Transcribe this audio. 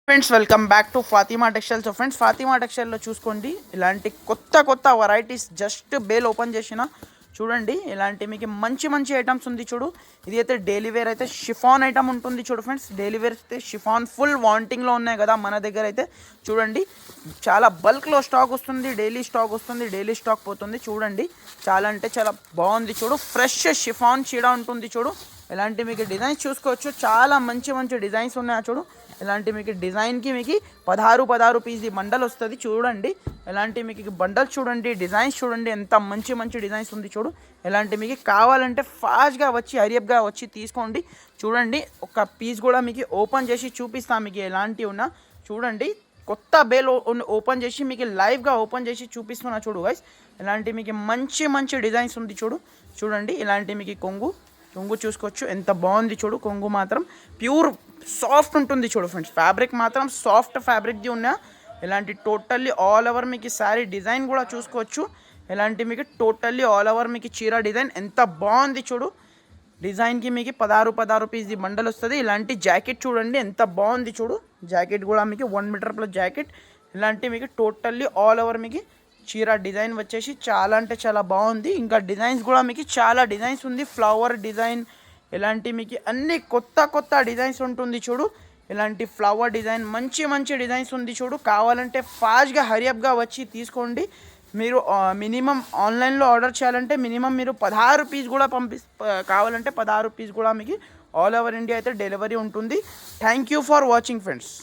Friends welcome back to Fatima textiles. Friends Fatima టెక్స్టైల్లో చూసుకోండి, ఇలాంటి కొత్త వెరైటీస్ జస్ట్ బేల్ ఓపెన్ చేసిన చూడండి. ఇలాంటి మీకు మంచి మంచి ఐటమ్స్ ఉంది చూడు. ఇది అయితే డైలీ వేర్ అయితే షిఫాన్ ఐటమ్ ఉంటుంది చూడు ఫ్రెండ్స్. డైలీ వేర్ అయితే షిఫాన్ ఫుల్ వాంటింగ్లో ఉన్నాయి కదా మన దగ్గర అయితే. చూడండి చాలా బల్క్లో స్టాక్ వస్తుంది, డైలీ స్టాక్ వస్తుంది, డైలీ స్టాక్ పోతుంది. చూడండి చాలా అంటే చాలా బాగుంది చూడు. ఫ్రెష్ షిఫాన్ చీడ ఉంటుంది చూడు. ఇలాంటి మీకు డిజైన్స్ చూసుకోవచ్చు, చాలా మంచి మంచి డిజైన్స్ ఉన్నాయి చూడు. ఇలాంటి మీకు డిజైన్కి మీకు 16 పీస్ బండల్ వస్తుంది చూడండి. ఇలాంటి మీకు బండల్ చూడండి, డిజైన్స్ చూడండి, ఎంత మంచి మంచి డిజైన్స్ ఉంది చూడు. ఇలాంటి మీకు కావాలంటే ఫాస్ట్గా వచ్చి హరియప్గా వచ్చి తీసుకోండి. చూడండి ఒక పీస్ కూడా మీకు ఓపెన్ చేసి చూపిస్తాను మీకు ఎలాంటివి ఉన్నా. చూడండి కొత్త బేల్ ఓపెన్ చేసి మీకు లైవ్గా ఓపెన్ చేసి చూపిస్తున్నా చూడు గైస్. ఇలాంటి మీకు మంచి మంచి డిజైన్స్ ఉంది చూడు. చూడండి ఇలాంటి మీకు కొంగు చూసుకోవచ్చు, ఎంత బాగుంది చూడు. కొంగు మాత్రం ప్యూర్ సాఫ్ట్ ఉంటుంది చూడు ఫ్రెండ్స్. ఫ్యాబ్రిక్ మాత్రం సాఫ్ట్ ఫ్యాబ్రిక్ది ఉన్నా. ఇలాంటి టోటల్లీ ఆల్ ఓవర్ మీకు శారీ డిజైన్ కూడా చూసుకోవచ్చు. ఇలాంటి మీకు టోటల్లీ ఆల్ ఓవర్ మీకు చీర డిజైన్ ఎంత బాగుంది చూడు. డిజైన్కి మీకు 16 పీస్ బండల్ వస్తుంది. ఇలాంటి జాకెట్ చూడండి ఎంత బాగుంది చూడు. జాకెట్ కూడా మీకు 1 మీటర్ ప్లస్ జాకెట్. ఇలాంటి మీకు టోటల్లీ ఆల్ ఓవర్ మీకు చీర డిజైన్ వచ్చేసి చాలా అంటే చాలా బాగుంది. ఇంకా డిజైన్స్ కూడా మీకు చాలా డిజైన్స్ ఉంది. ఫ్లవర్ డిజైన్ ఇలాంటి మీకు అన్ని కొత్త డిజైన్స్ ఉంటుంది చూడు. ఇలాంటి ఫ్లవర్ డిజైన్ మంచి మంచి డిజైన్స్ ఉంది చూడు. కావాలంటే ఫాస్ట్గా హరియప్గా వచ్చి తీసుకోండి. మీరు మినిమం ఆన్లైన్లో ఆర్డర్ చేయాలంటే మినిమం మీరు 16 పీస్ కూడా కావాలంటే 16 పీస్ కూడా మీకు ఆల్ ఓవర్ ఇండియా అయితే డెలివరీ ఉంటుంది. Thank you for watching friends.